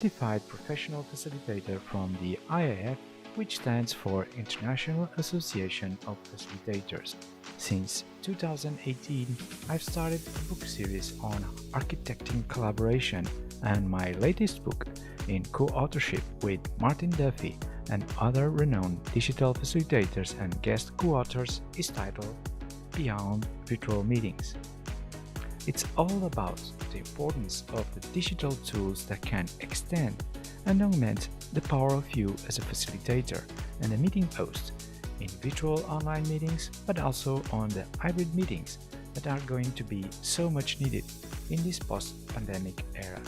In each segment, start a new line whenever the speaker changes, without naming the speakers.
certified professional facilitator from the IAF, which stands for International Association of Facilitators. Since 2018, I've started a book series on architecting collaboration, and my latest book, in co-authorship with Martin Duffy and other renowned digital facilitators and guest co-authors, is titled Beyond Virtual Meetings. It's all about the importance of the digital tools that can extend and augment the power of you as a facilitator and a meeting host in virtual online meetings, but also on the hybrid meetings that are going to be so much needed in this post-pandemic era.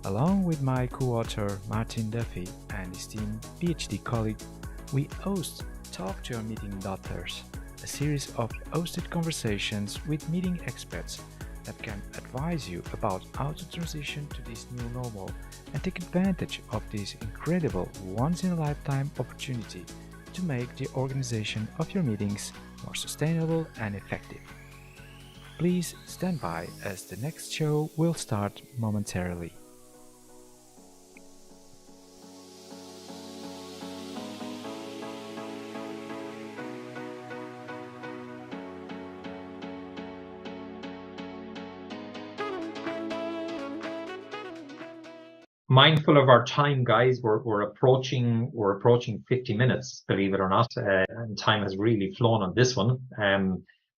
Along with my co-author Martin Duffy and his team PhD colleague, we host Talk to Your Meeting Daughters, a series of hosted conversations with meeting experts that can advise you about how to transition to this new normal and take advantage of this incredible once-in-a-lifetime opportunity to make the organization of your meetings more sustainable and effective. Please stand by as the next show will start momentarily.
Mindful of our time, guys, we're approaching 50 minutes, believe it or not, and time has really flown on this one.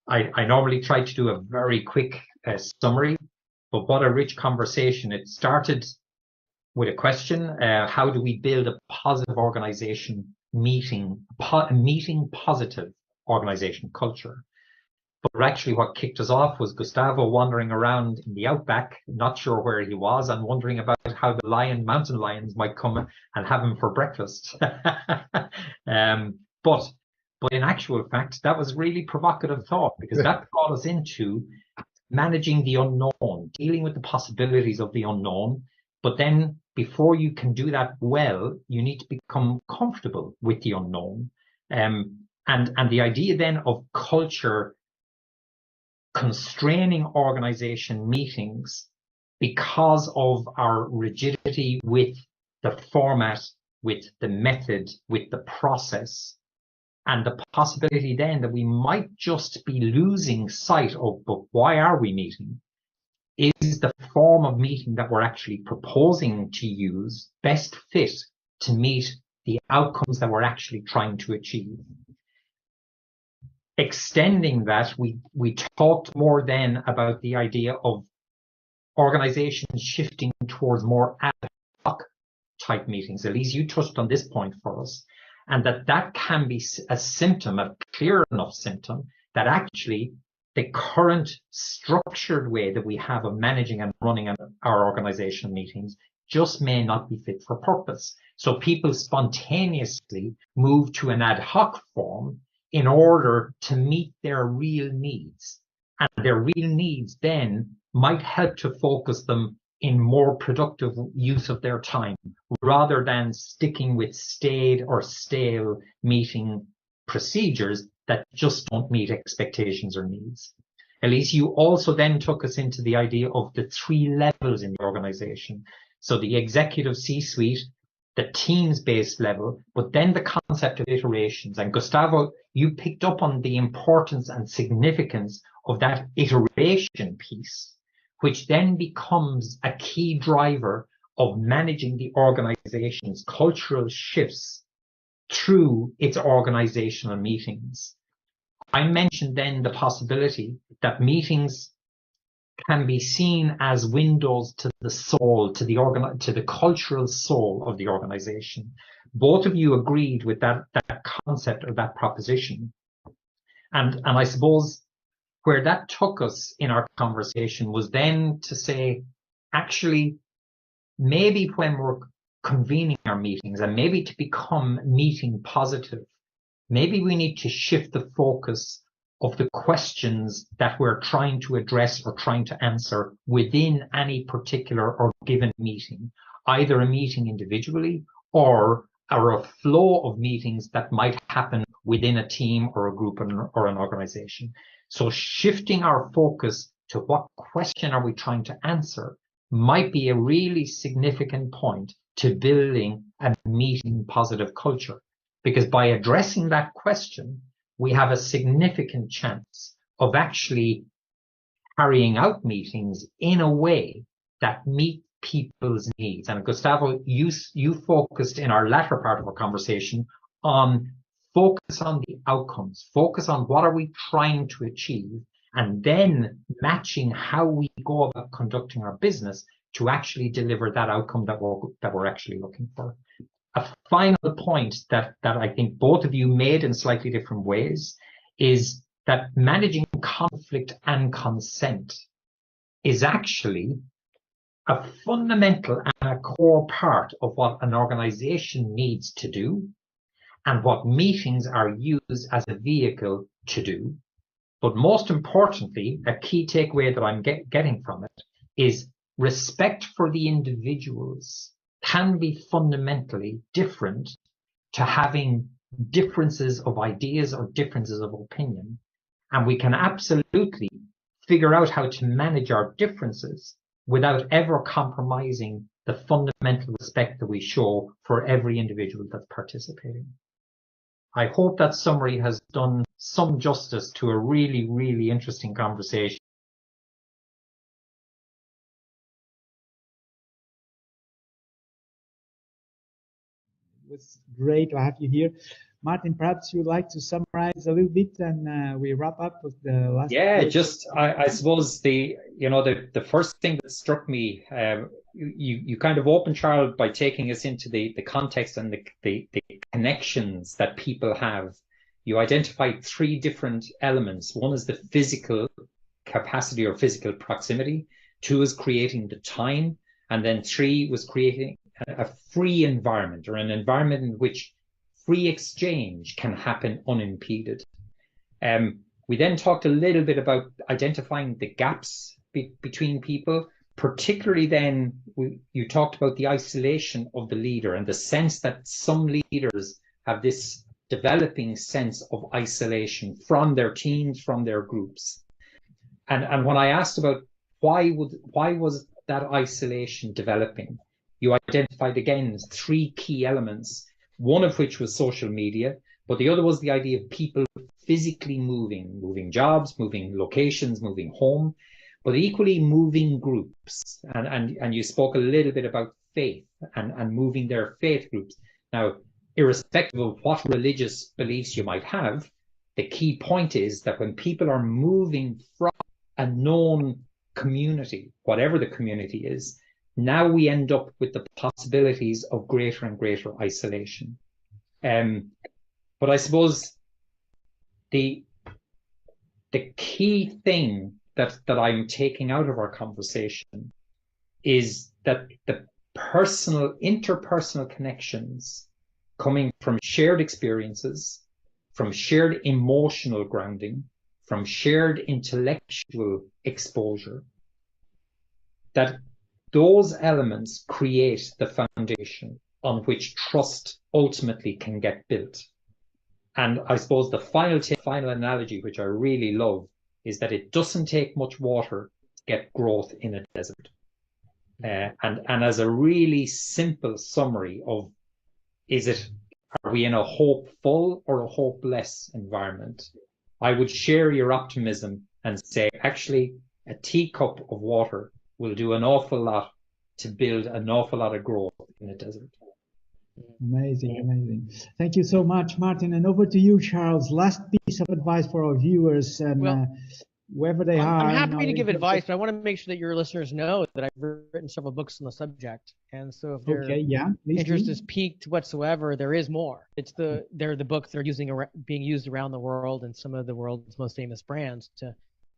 I normally try to do a very quick summary, but what a rich conversation. It started with a question: how do we build a positive organization meeting positive organization culture? But actually what kicked us off was Gustavo wandering around in the outback, not sure where he was, and wondering about how the mountain lions might come and have him for breakfast. But in actual fact, that was really provocative thought, because that brought us into managing the unknown, dealing with the possibilities of the unknown. But then before you can do that well, you need to become comfortable with the unknown. And the idea then of culture constraining organization meetings because of our rigidity with the format, with the method, with the process, and the possibility then that we might just be losing sight of, but why are we meeting? Is the form of meeting that we're actually proposing to use best fit to meet the outcomes that we're actually trying to achieve? Extending that, we talked more then about the idea of organizations shifting towards more ad hoc type meetings. Elise, you touched on this point for us, and that can be a symptom, a clear enough symptom, that actually the current structured way that we have of managing and running our organizational meetings just may not be fit for purpose. So people spontaneously move to an ad hoc form in order to meet their real needs. And their real needs then might help to focus them in more productive use of their time, rather than sticking with staid or stale meeting procedures that just don't meet expectations or needs. Elise, you also then took us into the idea of the three levels in the organization. So the executive C-suite, the teams-based level, but then the concept of iterations. And Gustavo, you picked up on the importance and significance of that iteration piece, which then becomes a key driver of managing the organization's cultural shifts through its organizational meetings. I mentioned then the possibility that meetings can be seen as windows to the soul, to the cultural soul of the organization. Both of you agreed with that concept or that proposition. And I suppose where that took us in our conversation was then to say, actually, maybe when we're convening our meetings, and maybe to become meeting positive, maybe we need to shift the focus of the questions that we're trying to address or trying to answer within any particular or given meeting, either a meeting individually or a flow of meetings that might happen within a team or a group or an organization. So shifting our focus to what question are we trying to answer might be a really significant point to building a meeting positive culture. Because by addressing that question, we have a significant chance of actually carrying out meetings in a way that meet people's needs. And Gustavo, you focused in our latter part of our conversation on focus on the outcomes, focus on what are we trying to achieve, and then matching how we go about conducting our business to actually deliver that outcome that we're actually looking for. A final point that I think both of you made in slightly different ways is that managing conflict and consent is actually a fundamental and a core part of what an organization needs to do and what meetings are used as a vehicle to do. But most importantly, a key takeaway that I'm getting from it is respect for the individuals can be fundamentally different to having differences of ideas or differences of opinion. And we can absolutely figure out how to manage our differences without ever compromising the fundamental respect that we show for every individual that's participating. I hope that summary has done some justice to a really, really interesting conversation.
It was great to have you here. Martin, perhaps you'd like to summarize a little bit and we wrap up with the last.
Yeah, just I suppose the first thing that struck me, you kind of opened, Charles, by taking us into the context and the connections that people have. You identified three different elements. One is the physical capacity or physical proximity. Two is creating the time. And then three was creating a free environment, or an environment in which free exchange can happen unimpeded. We then talked a little bit about identifying the gaps between people, particularly then you talked about the isolation of the leader and the sense that some leaders have this developing sense of isolation from their teams, from their groups. And when I asked about why was that isolation developing, you identified again three key elements, one of which was social media, but the other was the idea of people physically moving jobs, moving locations, moving home, but equally moving groups. And you spoke a little bit about faith and moving their faith groups. Now, irrespective of what religious beliefs you might have, the key point is that when people are moving from a known community, whatever the community is, now we end up with the possibilities of greater and greater isolation. But I suppose the key thing that I'm taking out of our conversation is that the interpersonal connections coming from shared experiences, from shared emotional grounding, from shared intellectual exposure, that those elements create the foundation on which trust ultimately can get built. And I suppose the final analogy, which I really love, is that it doesn't take much water to get growth in a desert. And as a really simple summary of, are we in a hopeful or a hopeless environment? I would share your optimism and say, actually, a teacup of water will do an awful lot to build an awful lot of growth in a desert.
Amazing. Thank you so much, Martin. And over to you, Charles. Last piece of advice for our viewers and wherever they are.
I'm happy to give advice, but I want to make sure that your listeners know that I've written several books on the subject. And so if their interest is piqued whatsoever, there is more. They're the books that are being used around the world and some of the world's most famous brands to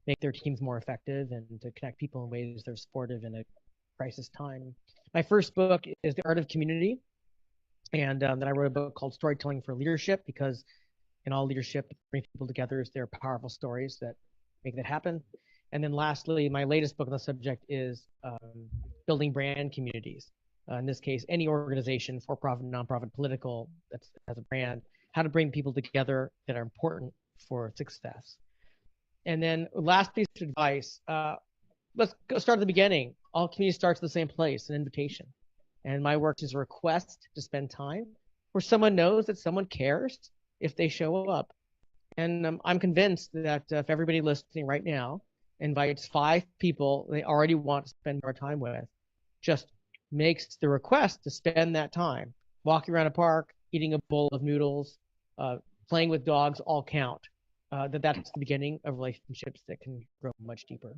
make their teams more effective and to connect people in ways that are supportive in a crisis time. My first book is The Art of Community. And then I wrote a book called Storytelling for Leadership, because in all leadership, bring people together is their powerful stories that make that happen. And then lastly, my latest book on the subject is Building Brand Communities. In this case, any organization, for-profit, nonprofit, political, that has a brand, how to bring people together that are important for success. And then last piece of advice, let's go start at the beginning. All community starts at the same place, an invitation. And my work is a request to spend time where someone knows that someone cares if they show up. And I'm convinced that if everybody listening right now invites 5 people they already want to spend more time with, just makes the request to spend that time, walking around a park, eating a bowl of noodles, playing with dogs, all count. That's the beginning of relationships that can grow much deeper.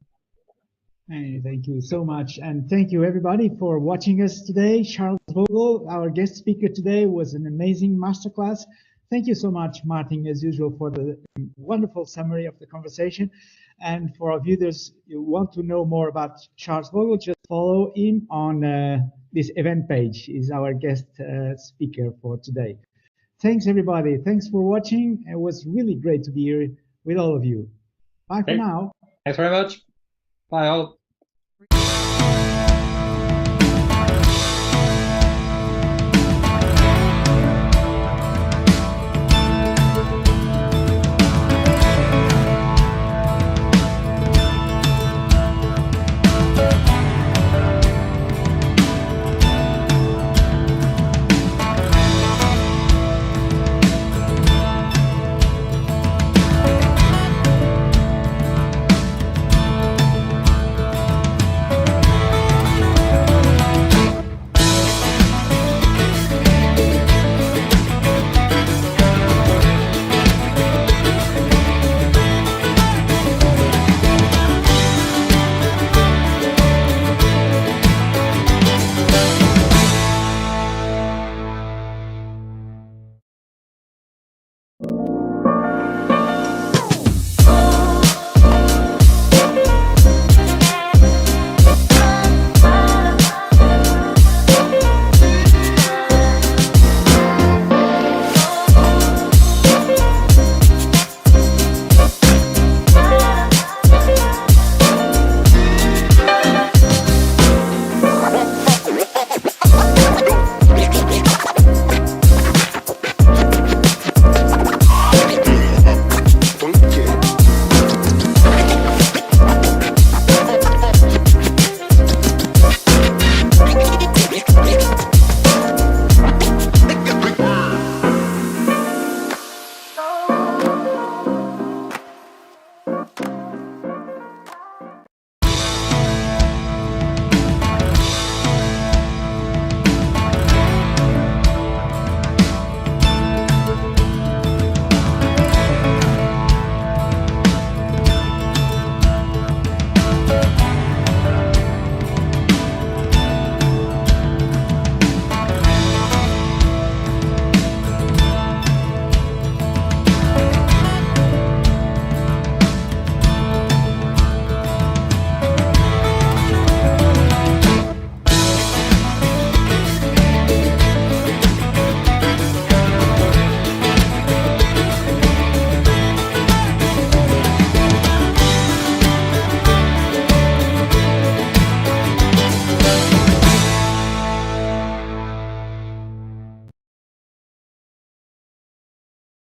Hey, thank you so much. And thank you everybody for watching us today. Charles Vogel, our guest speaker today, was an amazing masterclass. Thank you so much, Martin, as usual, for the wonderful summary of the conversation. And for our viewers, you want to know more about Charles Vogel, just follow him on this event page. He's our guest speaker for today. Thanks, everybody. Thanks for watching. It was really great to be here with all of you. Bye for now.
Thanks very much. Bye all.